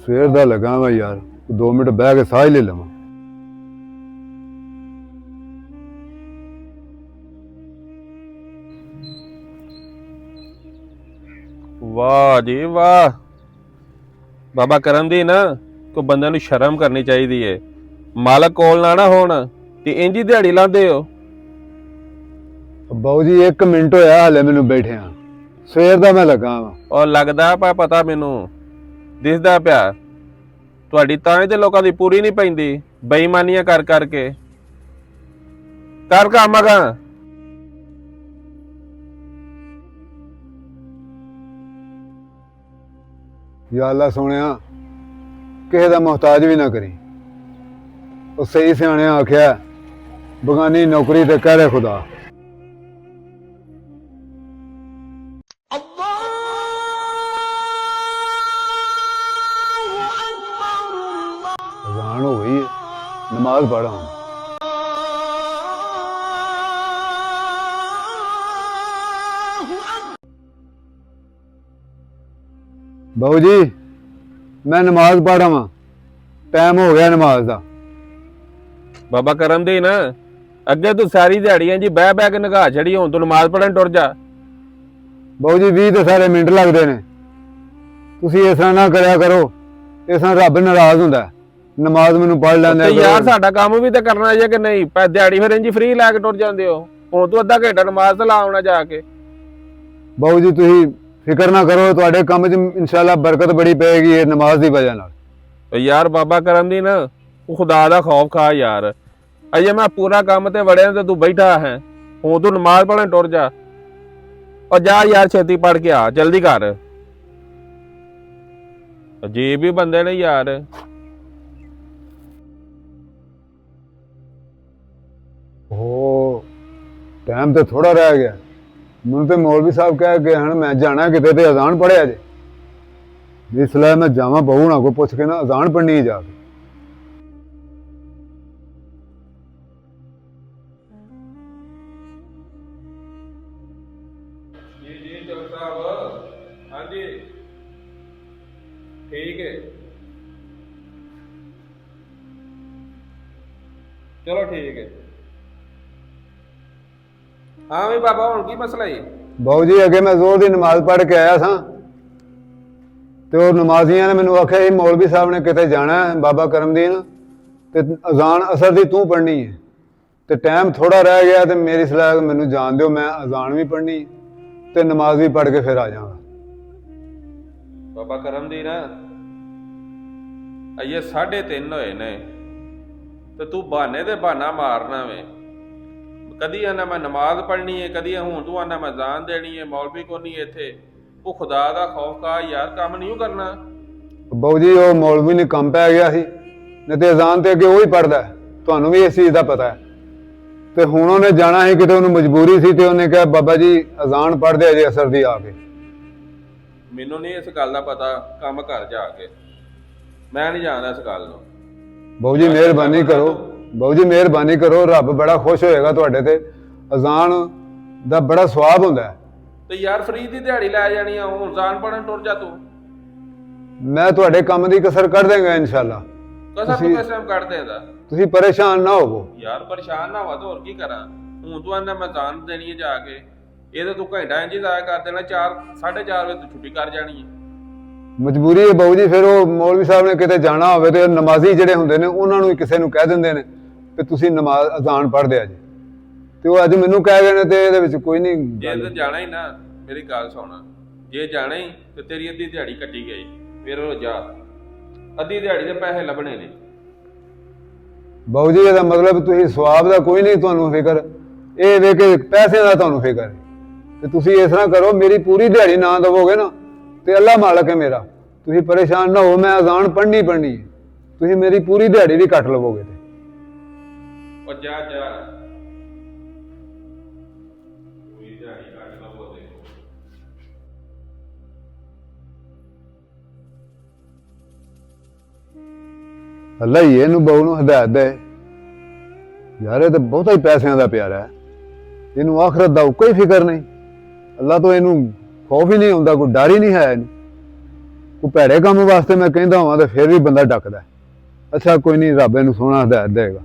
ਸਵੇਰ ਦਾ ਲੱਗਾ ਵਾ ਯਾਰ, 2 ਮਿੰਟ ਬਹਿ ਕੇ ਸਾਹ ਹੀ ਲੈ ਲਵਾਂ। ਵਾਹ ਜੀ ਵਾਹ। ਬਾਬਾ ਕਰਮ ਦੀ ਨਾ ਕੋ ਬੰਦਿਆਂ ਨੂੰ ਸ਼ਰਮ ਕਰਨੀ ਚਾਹੀਦੀ ਏ। ਮਾਲਕ ਕੋਲ ਨਾ ਹੋਣ ਤੇ ਇੰਜ ਹੀ ਦਿਹਾੜੀ ਲਾਉਂਦੇ ਹੋ। ਬਾਊ ਜੀ 1 ਮਿੰਟ ਹੋਇਆ ਹਲੇ ਮੈਨੂੰ ਬੈਠਿਆ, ਸਵੇਰ ਦਾ ਮੈਂ ਲੱਗਾ ਵਾ। ਔਰ ਲੱਗਦਾ ਪਤਾ ਮੈਨੂੰ ਦਿਸਦਾ ਪਿਆ ਤੁਹਾਡੀ ਤਾਂ ਹੀ ਤੇ ਲੋਕਾਂ ਦੀ ਪੂਰੀ ਨਹੀਂ ਪੈਂਦੀ, ਬੇਈਮਾਨੀਆਂ ਕਰ ਕਰਕੇ। ਕਰ ਕੰਮ ਗਾ। ਯਾ ਅੱਲਾ ਸੋਹਣਿਆ, ਕਿਸੇ ਦਾ ਮੁਹਤਾਜ ਵੀ ਨਾ ਕਰੀ। ਉਹ ਸਹੀ ਸਿਆਣਿਆ ਆਖਿਆ, ਬਗਾਨੀ ਨੌਕਰੀ ਤੇ ਕਹਿ ਖੁਦਾ। ਅਜ਼ਾਨ ਹੋ ਗਈ ਹੈ, ਨਮਾਜ਼ ਪੜ੍ਹਾ। ਬਾਊ ਜੀ ਮੈਂ ਨਮਾਜ਼ ਪੜ੍ਹਾ ਵਾਂ, ਟਾਈਮ ਹੋ ਗਿਆ ਨਮਾਜ਼ ਦਾ। ਬਾਬਾ ਕਰਮ ਦੀ ਨਾ ਅੱਗੇ ਤੂੰ ਸਾਰੀ ਦਿਹਾੜੀਆਂ ਜੀ ਬਹਿ ਬਹਿ ਕੇ ਨਿਗਾਹ ਛੜੀ, ਹੁਣ ਤੂੰ ਨਮਾਜ਼ ਪੜ੍ਹਨ ਟੁਰ ਜਾ। ਬਾਊ ਜੀ 20 ਤੇ ਸਾਰੇ ਮਿੰਟ ਲੱਗਦੇ ਨੇ, ਤੁਸੀਂ ਇਸ ਤਰ੍ਹਾਂ ਨਾ ਕਰਿਆ ਕਰੋ, ਇਸ ਤਰ੍ਹਾਂ ਰੱਬ ਨਾਰਾਜ਼ ਹੁੰਦਾ। ਨਮਾਜ਼ ਮੈਨੂੰ ਪੜ੍ਹ ਲੈਂਦੇ ਯਾਰ, ਸਾਡਾ ਕੰਮ ਵੀ ਤਾਂ ਕਰਨਾ ਜੇ ਕਿ ਨਹੀਂ। ਦਿਹਾੜੀ ਫਿਰ ਇੰਜ ਫ੍ਰੀ ਲੈ ਕੇ ਟੁਰ ਜਾਂਦੇ ਹੋ। ਹੁਣ ਤੂੰ ਅੱਧਾ ਘੰਟਾ ਨਮਾਜ਼ ਤੇ ਲਾ ਆਉਣਾ ਜਾ ਕੇ। ਬਾਊ ਜੀ ਤੁਸੀਂ ਫਿਕਰ ਨਾ ਕਰੋ, ਤੁਹਾਡੇ ਕੰਮ 'ਚ ਇਨਸ਼ਾਅੱਲਾ ਬਰਕਤ ਬੜੀ ਪਏਗੀ ਇਹ ਨਮਾਜ਼ ਦੀ ਵਜ੍ਹਾ ਨਾਲ। ਯਾਰ ਬਾਬਾ ਕਰਮ ਦੀ ਨਾ ਤੂੰ ਖੁਦਾ ਦਾ ਖੌਫ ਖਾ ਯਾਰ। ਅਜੇ ਮੈਂ ਪੂਰਾ ਕੰਮ ਤੇ ਵੜਿਆ ਤੇ ਤੂੰ ਬੈਠਾ ਹੈ। ਹੁਣ ਤੂੰ ਨਮਾਜ਼ ਪੜ੍ਹਨ ਟੁਰ ਜਾ। ਔਰ ਜਾ ਯਾਰ, ਛੇਤੀ ਪੜ੍ਹ ਕੇ ਆ, ਜਲਦੀ ਕਰ। ਅਜੀਬ ਹੀ ਬੰਦੇ ਨੇ ਯਾਰ। ਓ ਟਾਈਮ ਤੇ ਥੋੜਾ ਰਹਿ ਗਿਆ। ਮੈਨੂੰ ਤੇ ਮੌਲਵੀ ਸਾਹਿਬ ਕਹਿ ਗਏ ਹਨ ਮੈਂ ਜਾਣਾ ਕਿਤੇ ਤੇ ਅਜ਼ਾਨ ਪੜ੍ਹਿਆ ਜੇ। ਇਸ ਲਈ ਮੈਂ ਜਾਵਾਂ, ਬਹੂ ਨਾ ਕੋ ਪੁੱਛ ਕੇ ਨਾ ਅਜ਼ਾਨ ਪੜ੍ਹਨੀ ਜਾ ਕੇ। ਜੀ ਚੌਧਰੀ ਸਾਹਿਬ, ਹਾਂਜੀ ਠੀਕ ਹੈ, ਚਲੋ ਠੀਕ ਹੈ। ਹਾਂ ਵੀ ਬਾਬਾ, ਹੁਣ ਕੀ ਮਸਲਾ ਹੈ? ਬਾਊ ਜੀ ਅੱਗੇ ਮੈਂ ਜ਼ੋਰ ਦੀ ਨਮਾਜ਼ ਪੜ੍ਹ ਕੇ ਆਇਆ ਸਾਂ ਤੇ ਉਹ ਨਮਾਜ਼ੀਆਂ ਨੇ ਮੈਨੂੰ ਆਖਿਆ ਸੀ ਮੌਲਵੀ ਸਾਹਿਬ ਨੇ ਕਿਤੇ ਜਾਣਾ ਹੈ ਬਾਬਾ ਕਰਮਦੀਨ, ਤੇ ਅਜ਼ਾਨ ਅਸਰ ਦੀ ਤੂੰ ਪੜ੍ਹਨੀ ਹੈ ਤੇ ਟਾਈਮ ਥੋੜਾ ਰਹਿ ਗਿਆ ਤੇ ਮੇਰੀ ਸਲਾਹ ਮੈਨੂੰ ਜਾਣ ਦਿਓ, ਮੈਂ ਅਜ਼ਾਨ ਵੀ ਪੜ੍ਹਨੀ ਤੇ ਨਮਾਜ਼ ਵੀ ਪੜ੍ਹ ਕੇ ਫਿਰ ਆ ਜਾਵਾਂਗਾ। ਬਾਬਾ ਕਰਮਦੀਨ ਅਜੇ 3:30 ਹੋਏ ਨੇ ਤੇ ਤੂੰ ਬਹਾਨੇ ਤੇ ਬਹਾਨਾ ਮਾਰਨਾ ਵੇ। ਕਦੀ ਆਨਾ ਮੈਂ ਨਮਾਜ਼ ਪੜ੍ਹਨੀ ਹੈ, ਕਦੀ ਹੁਣ ਤੂੰ ਆਨਾ ਮੈਂ ਅਜ਼ਾਨ ਦੇਣੀ ਹੈ। ਮੌਲਵੀ ਕੋ ਨਹੀਂ ਇੱਥੇ। ਉਹ ਖੁਦਾ ਦਾ ਖੌਫ ਕਾ ਯਾਰ, ਕੰਮ ਨਹੀਂ ਕਰਨਾ। ਬਾਊ ਜੀ ਉਹ ਮੌਲਵੀ ਨੇ ਕੰਮ ਪੈ ਗਿਆ ਸੀ, ਨਹੀਂ ਤੇ ਅਜ਼ਾਨ ਤੇ ਅੱਗੇ ਉਹ ਹੀ ਪੜ੍ਹਦਾ, ਤੁਹਾਨੂੰ ਵੀ ਇਸ ਚੀਜ਼ ਦਾ ਪਤਾ ਹੈ। ਤੇ ਹੁਣ ਉਹਨੇ ਜਾਣਾ ਸੀ ਕਿਤੇ, ਉਹਨੂੰ ਮਜਬੂਰੀ ਸੀ ਤੇ ਉਹਨੇ ਕਿਹਾ ਬਾਬਾ ਜੀ ਅਜ਼ਾਨ ਪੜ੍ਹਦੇ ਅਜੇ ਅਸਰ ਦੀ ਆ ਕੇ। ਮੈਨੂੰ ਨਹੀਂ ਇਸ ਗੱਲ ਦਾ ਪਤਾ, ਕੰਮ ਘਰ ਜਾ ਕੇ ਮੈਂ ਨਹੀਂ ਜਾਣਦਾ ਇਸ ਗੱਲ ਨੂੰ। ਬਾਊ ਜੀ ਮਿਹਰਬਾਨੀ ਕਰੋ, ਬਾਊ ਜੀ ਮਿਹਰਬਾਨੀ ਕਰੋ, ਰੱਬ ਬੜਾ ਖੁਸ਼ ਹੋਏਗਾ ਤੁਹਾਡੇ ਤੇ। ਅਜ਼ਾਨ ਦਾ ਬੜਾ ਸਵਾਬ ਹੁੰਦਾ ਹੈ। ਤੇ ਯਾਰ ਫਰੀ ਦੀ ਦਿਹਾੜੀ ਲੈ ਜਾਣੀ ਆ, ਹੁਣ ਅਜ਼ਾਨ ਪੜ੍ਹਨ ਟੁਰ ਜਾ ਤੂੰ। ਮੈਂ ਤੁਹਾਡੇ ਕੰਮ ਦੀ ਕਸਰ ਕੱਢ ਦੇਵਾਂਗਾ ਇਨਸ਼ਾਅੱਲਾ। ਕਸਰ ਤੂੰ ਕਿਸ ਟਾਈਮ ਕੱਢ ਦੇਂਦਾ? ਤੁਸੀਂ ਪਰੇਸ਼ਾਨ ਨਾ ਹੋਵੋ। ਯਾਰ ਪਰੇਸ਼ਾਨ ਨਾ ਹੋ ਤਾਂ ਹੋਰ ਕੀ ਕਰਾਂ। ਹੁਣ ਤੂੰ ਆਂਦਾ ਮੈਂ ਅਜ਼ਾਨ ਦੇਣੀ ਹੈ ਜਾ ਕੇ, ਇਹ ਤਾਂ ਤੂੰ ਘੰਟਾ ਇੰਜ ਹੀ ਜ਼ਾਇਆ ਕਰ ਦੇਣਾ। 4-4:30 ਵਜੇ ਤੂੰ ਛੁੱਟੀ ਕਰ ਜਾਣੀ ਹੈ। ਮਜਬੂਰੀ ਹੈ ਬਾਊ ਜੀ, ਫਿਰ ਉਹ ਮੌਲਵੀ ਸਾਹਿਬ ਨੇ ਕਿਤੇ ਜਾਣਾ ਹੋਵੇ ਤੇ ਨਮਾਜ਼ੀ ਜਿਹੜੇ ਹੁੰਦੇ ਨੇ ਉਹਨਾਂ ਨੂੰ ਹੀ ਕਿਸੇ ਨੂੰ ਕਹਿ ਦਿੰਦੇ ਨੇ ਕਿ ਤੁਸੀਂ ਨਮਾਜ਼ ਅਜ਼ਾਨ ਪੜ੍ਹਦੇ ਆ ਜੀ, ਤੇ ਉਹ ਅੱਜ ਮੈਨੂੰ ਕਹਿ ਗਏ ਨੇ ਤੇ ਇਹਦੇ ਵਿੱਚ ਕੋਈ ਨਹੀਂ। ਜੇ ਤੇ ਜਾਣਾ ਹੀ ਨਾ, ਮੇਰੀ ਗੱਲ ਸੁਣ, ਜੇ ਜਾਣਾ ਹੀ ਤੇ ਤੇਰੀ ਅੱਧੀ ਦਿਹਾੜੀ ਕੱਟੀ ਗਈ, ਫਿਰ ਉਹ ਜਾ, ਅੱਧੀ ਦਿਹਾੜੀ ਦੇ ਪੈਸੇ ਲੱਭਣੇ ਨੇ। ਬਾਊ ਜੀ ਇਹਦਾ ਮਤਲਬ ਤੁਸੀਂ ਸਵਾਬ ਦਾ ਕੋਈ ਨਹੀਂ ਤੁਹਾਨੂੰ ਫਿਕਰ, ਇਹ ਵੇ ਕਿ ਪੈਸਿਆਂ ਦਾ ਤੁਹਾਨੂੰ ਫਿਕਰ ਹੈ। ਤੇ ਤੁਸੀਂ ਇਸ ਤਰ੍ਹਾਂ ਕਰੋ, ਮੇਰੀ ਪੂਰੀ ਦਿਹਾੜੀ ਨਾ ਦੇਵੋਗੇ ਨਾ ਤੇ ਅੱਲਾ ਮਾਲਕ ਹੈ ਮੇਰਾ, ਤੁਸੀਂ ਪਰੇਸ਼ਾਨ ਨਾ ਹੋ, ਮੈਂ ਅਜ਼ਾਨ ਪੜ੍ਹਨੀ ਹੈ। ਤੁਸੀਂ ਮੇਰੀ ਪੂਰੀ ਦਿਹਾੜੀ ਵੀ ਕੱਟ ਲਵੋਗੇ ਤੇ। ਉਹ ਜਾ ਪੂਰੀ ਦਿਹਾੜੀ ਕੱਟ ਲਵੋਗੇ। ਅੱਲਾ ਹੀ ਇਹਨੂੰ ਬਹੂ ਨੂੰ ਹਦਾਇਤ ਦੇ ਯਾਰ। ਇਹ ਤਾਂ ਬਹੁਤਾ ਹੀ ਪੈਸਿਆਂ ਦਾ ਪਿਆਰਾ ਹੈ, ਇਹਨੂੰ ਆਖਰਤ ਦਾ ਕੋਈ ਫਿਕਰ ਨਹੀਂ। ਅੱਲਾ ਤੋਂ ਇਹਨੂੰ ਖੌਫ ਹੀ ਨਹੀਂ ਹੁੰਦਾ, ਕੋਈ ਡਰ ਹੀ ਨਹੀਂ ਹੈ ਇਹਨੂੰ। ਕੋਈ ਭੈੜੇ ਕੰਮ ਵਾਸਤੇ ਮੈਂ ਕਹਿੰਦਾ ਹਾਂ ਤੇ ਫਿਰ ਵੀ ਬੰਦਾ ਡੱਕਦਾ। ਅੱਛਾ ਕੋਈ ਨਹੀਂ, ਰੱਬ ਇਹਨੂੰ ਸੋਹਣਾ ਹਦਾਇਤ ਦੇਗਾ।